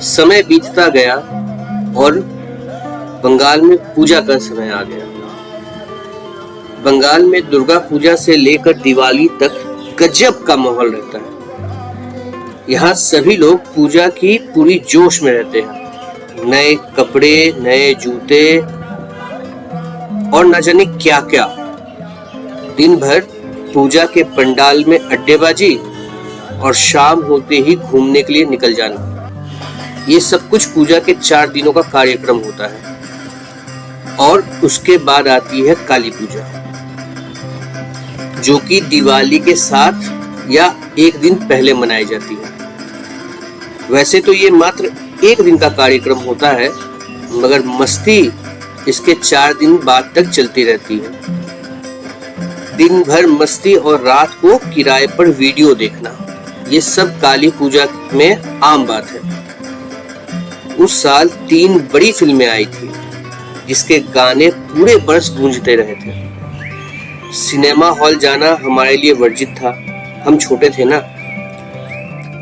समय बीतता गया और बंगाल में पूजा का समय आ गया। बंगाल में दुर्गा पूजा से लेकर दिवाली तक गजब का माहौल रहता है। यहाँ सभी लोग पूजा की पूरी जोश में रहते हैं। नए कपड़े, नए जूते और न जाने क्या क्या। दिन भर पूजा के पंडाल में अड्डेबाजी और शाम होते ही घूमने के लिए निकल जाना। ये सब कुछ पूजा के 4 दिनों का कार्यक्रम होता है। और उसके बाद आती है काली पूजा, जो कि दिवाली के साथ या एक दिन पहले मनाई जाती है। वैसे तो ये मात्र एक दिन का कार्यक्रम होता है, मगर मस्ती इसके 4 दिन बाद तक चलती रहती है। दिन भर मस्ती और रात को किराए पर वीडियो देखना, ये सब काली पूजा में आम बात है। उस साल 3 बड़ी फिल्में आई थी, जिसके गाने पूरे बरस गूंजते रहे थे। सिनेमा हॉल जाना हमारे लिए वर्जित था, हम छोटे थे ना।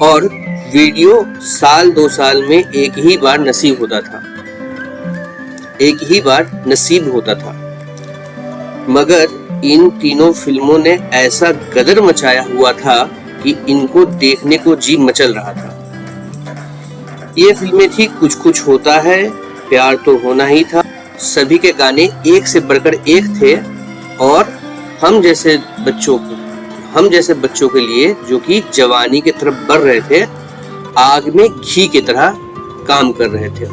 और वीडियो साल 2 साल में एक ही बार नसीब होता था। मगर इन तीनों फिल्मों ने ऐसा गदर मचाया हुआ था कि इनको देखने को जी मचल रहा था। ये फिल्में थी कुछ कुछ होता है, प्यार तो होना ही था। सभी के गाने एक से बढ़कर एक थे और हम जैसे बच्चों के लिए, जो कि जवानी की तरफ बढ़ रहे थे, आग में घी की तरह काम कर रहे थे।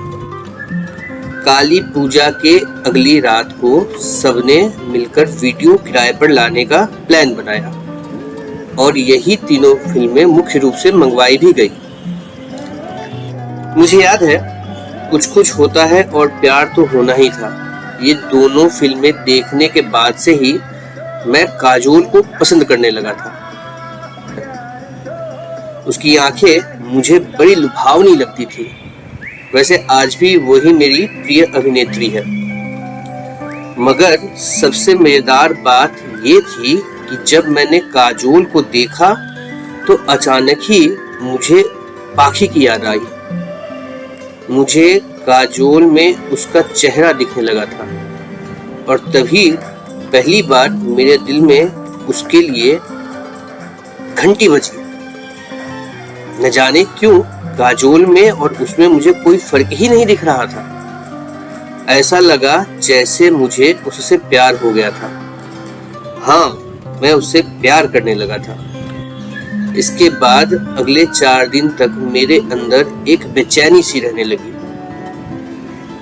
काली पूजा के अगली रात को सबने मिलकर वीडियो किराए पर लाने का प्लान बनाया और यही तीनों फिल्में मुख्य रूप से मंगवाई भी गई। मुझे याद है, कुछ कुछ होता है और प्यार तो होना ही था। ये दोनों फिल्में देखने के बाद से ही मैं काजोल को पसंद करने लगा था। उसकी आंखें मुझे बड़ी लुभावनी लगती थी। वैसे आज भी वही मेरी प्रिय अभिनेत्री है। मगर सबसे मजेदार बात ये थी कि जब मैंने काजोल को देखा तो अचानक ही मुझे पाखी की याद आई। मुझे काजोल में उसका चेहरा दिखने लगा था और तभी पहली बार मेरे दिल में उसके लिए घंटी बजी। न जाने क्यों काजोल में और उसमें मुझे कोई फर्क ही नहीं दिख रहा था। ऐसा लगा जैसे मुझे उससे प्यार हो गया था। हाँ, मैं उससे प्यार करने लगा था। इसके बाद अगले 4 दिन तक मेरे अंदर एक बेचैनी सी रहने लगी।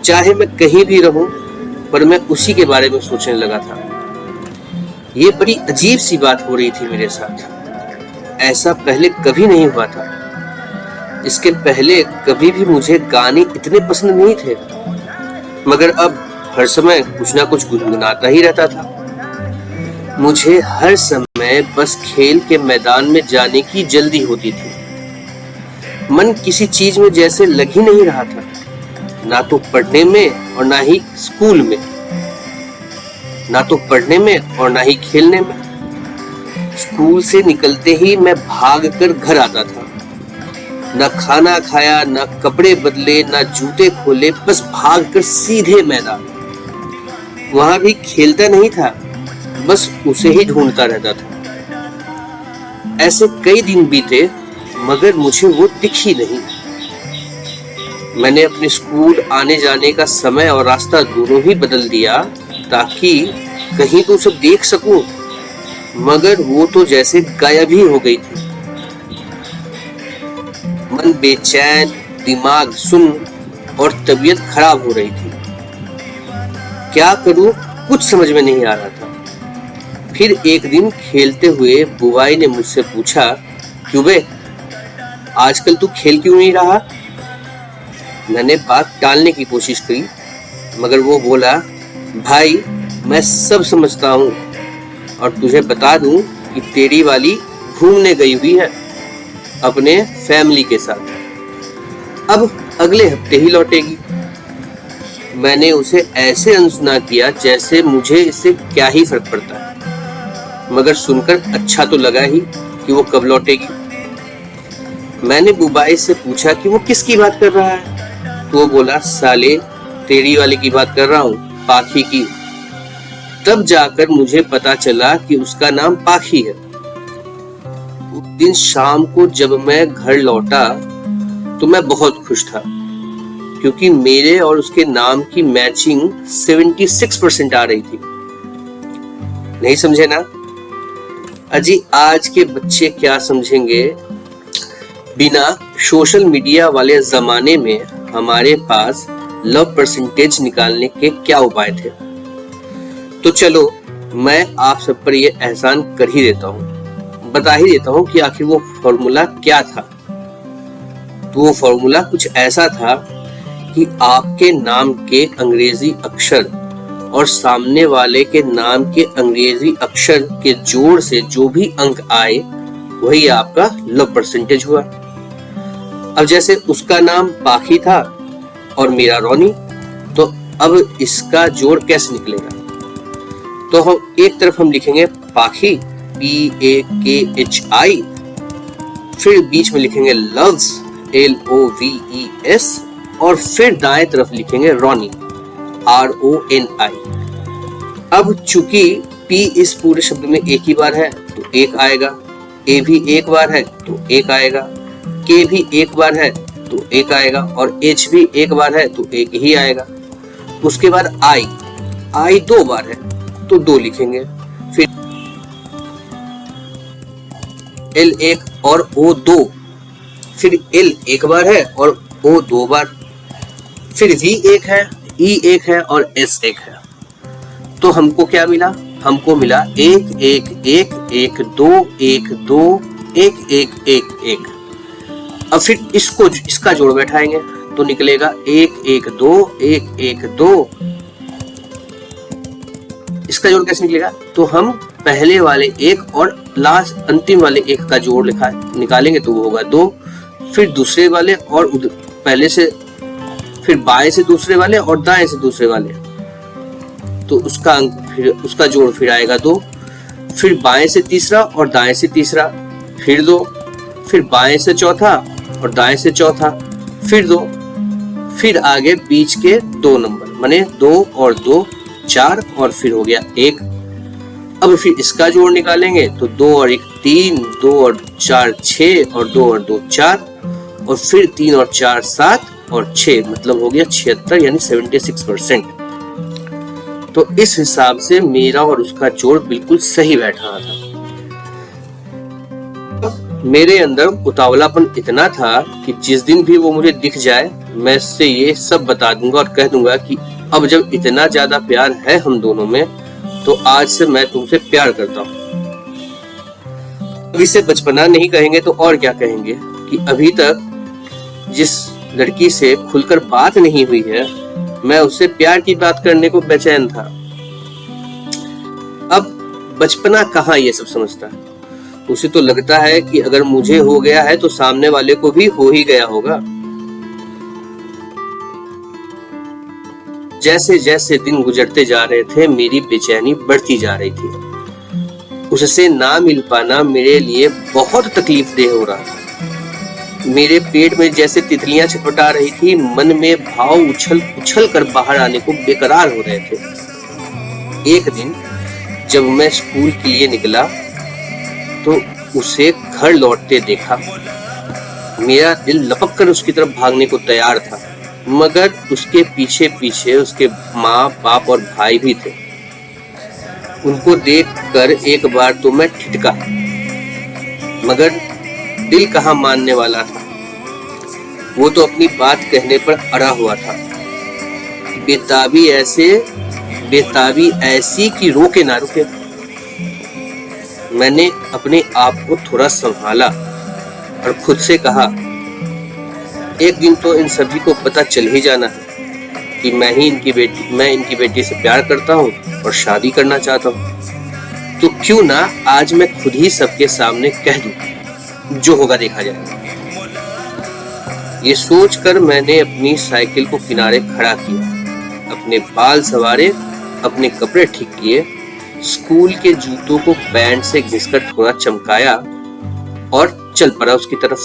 चाहे मैं कहीं भी रहूं, पर मैं उसी के बारे में सोचने लगा था। ये बड़ी अजीब सी बात हो रही थी मेरे साथ। ऐसा पहले कभी नहीं हुआ था। इसके पहले कभी भी मुझे गाने इतने पसंद नहीं थे, मगर अब हर समय कुछ ना कुछ गुनगुनाता ही रहता था। मुझे हर समय बस खेल के मैदान में जाने की जल्दी होती थी। मन किसी चीज में जैसे लग ही नहीं रहा था, ना तो पढ़ने में और ना ही स्कूल में, ना तो पढ़ने में और ना ही खेलने में। स्कूल से निकलते ही मैं भागकर घर आता था। ना खाना खाया, ना कपड़े बदले, ना जूते खोले, बस भागकर सीधे मैदान। वहां भी खेलता नहीं था, बस उसे ही ढूंढता रहता था। ऐसे कई दिन बीते, मगर मुझे वो दिखी नहीं। मैंने अपने स्कूल आने जाने का समय और रास्ता दोनों ही बदल दिया ताकि कहीं तो उसे देख सकूं, मगर वो तो जैसे गायब ही हो गई थी। मन बेचैन, दिमाग सुन्न और तबीयत खराब हो रही थी। क्या करूं, कुछ समझ में नहीं आ रहा था। फिर एक दिन खेलते हुए बुआई ने मुझसे पूछा, क्यों बे, आजकल तू खेल क्यों नहीं रहा? मैंने बात टालने की कोशिश की, मगर वो बोला, भाई मैं सब समझता हूँ और तुझे बता दूं कि तेरी वाली घूमने गई हुई है अपने फैमिली के साथ। अब अगले हफ्ते ही लौटेगी। मैंने उसे ऐसे अनसुना किया जैसे मुझे इससे क्या ही फर्क पड़ता है, मगर सुनकर अच्छा तो लगा ही कि वो कब लौटेगी। मैंने बुबाई से पूछा कि वो किसकी बात कर रहा है। तो वो बोला, साले तेरी वाले की बात कर रहा हूँ, पाखी की। तब जाकर मुझे पता चला कि उसका नाम पाखी है। उस दिन शाम को जब मैं घर लौटा तो मैं बहुत खुश था, क्योंकि मेरे और उसके नाम की मैचिंग 76% आ रही थी। नहीं समझे ना? अजी आज के बच्चे क्या समझेंगे। बिना सोशल मीडिया वाले जमाने में हमारे पास लव परसेंटेज निकालने के क्या उपाय थे। तो चलो मैं आप सब पर यह एहसान कर ही देता हूँ, बता ही देता हूँ कि आखिर वो फॉर्मूला क्या था। तो वो फॉर्मूला कुछ ऐसा था कि आपके नाम के अंग्रेजी अक्षर और सामने वाले के नाम के अंग्रेजी अक्षर के जोड़ से जो भी अंक आए वही आपका लव परसेंटेज हुआ। अब जैसे उसका नाम पाखी था और मेरा रोनी, तो अब इसका जोड़ कैसे निकलेगा। तो हम एक तरफ हम लिखेंगे पाखी PAKHI, फिर बीच में लिखेंगे लव्स LOVES, और फिर दाएं तरफ लिखेंगे रोनी RONI। अब चूंकि P इस पूरे शब्द में एक ही बार है तो एक आएगा, A भी एक बार है तो एक आएगा, K भी एक बार है तो एक आएगा, और H भी एक बार है तो एक ही आएगा। उसके बाद I दो बार है तो दो लिखेंगे, फिर L एक और O दो, फिर L एक बार है और O दो बार, फिर V एक है, E एक है और S एक है। तो हमको क्या मिला? हमको मिला 1 1 1 1 2 1 2 1 1 1 1। अब फिर इसका जोड़ बैठाएंगे तो निकलेगा 1 1 2 1 1 2। इसका जोड़ कैसे निकलेगा? तो हम पहले वाले एक और लास्ट अंतिम वाले एक का जोड़ निकालेंगे तो वो होगा 2, फिर दूसरे वाले और पहले से, फिर बाएं से दूसरे वाले और दाएं से दूसरे वाले, तो उसका अंक फिर उसका जोड़ फिर आएगा 2, फिर बाएं से तीसरा और दाएं से तीसरा फिर 2, फिर बाएं से चौथा और दाएं से चौथा फिर 2, फिर आगे बीच के 2 नंबर माने 2 और 2 4, और फिर हो गया 1। अब फिर इसका जोड़ निकालेंगे तो 2 और 1 3, 2 और 4 6, और 2 और 2 4, और फिर 3 और 4 7 और 6, मतलब हो गया 76 यानी 76%। तो इस हिसाब से मेरा और उसका जोड़ बिल्कुल सही बैठ रहा था। मेरे अंदर उतावलापन इतना था कि जिस दिन भी वो मुझे दिख जाए मैं इससे ये सब बता दूंगा और कह दूंगा कि अब जब इतना ज्यादा प्यार है हम दोनों में तो आज से मैं तुमसे प्यार करता हूँ। अब इसे बचपना नहीं कहेंगे तो और क्या कहेंगे कि अभी तक जिस लड़की से खुलकर बात नहीं हुई है मैं उससे प्यार की बात करने को बेचैन था। अब बचपना कहाँ ये सब समझता है, उसे तो लगता है कि अगर मुझे हो गया है तो सामने वाले को भी हो ही गया होगा। जैसे जैसे दिन गुजरते जा रहे थे मेरी बेचैनी बढ़ती जा रही थी। उससे ना मिल पाना मेरे लिए बहुत तकलीफदेह हो रहा था। मेरे पेट में जैसे तितलियां छटपटा रही थी, मन में भाव उछल उछल कर बाहर आने को बेकरार हो रहे थे। एक दिन जब मैं स्कूल के लिए निकला तो उसे घर लौटते देखा। मेरा दिल लपक कर उसकी तरफ भागने को तैयार था, मगर उसके पीछे पीछे उसके माँ बाप और भाई भी थे। उनको देखकर एक बार तो मैं ठिठका, मगर दिल कहाँ मानने वाला था। वो तो अपनी बात कहने पर अड़ा हुआ था। बेताबी ऐसी कि रोके ना रुके। मैंने अपने आप को थोड़ा संभाला और खुद से कहा, एक दिन तो इन सभी को पता चल ही जाना है कि मैं इनकी बेटी से प्यार करता हूँ और शादी करना चाहता हूँ। तो क्यों ना आज मैं खुद ही सबके सामने कह दूं, जो होगा देखा जाएगा। ये सोचकर मैंने अपनी साइकिल को किनारे खड़ा किया, अपने बाल संवारे, अपने कपड़े ठीक किए, स्कूल के जूतों को पैंट से घिसकर थोड़ा चमकाया और चल पड़ा उसकी तरफ।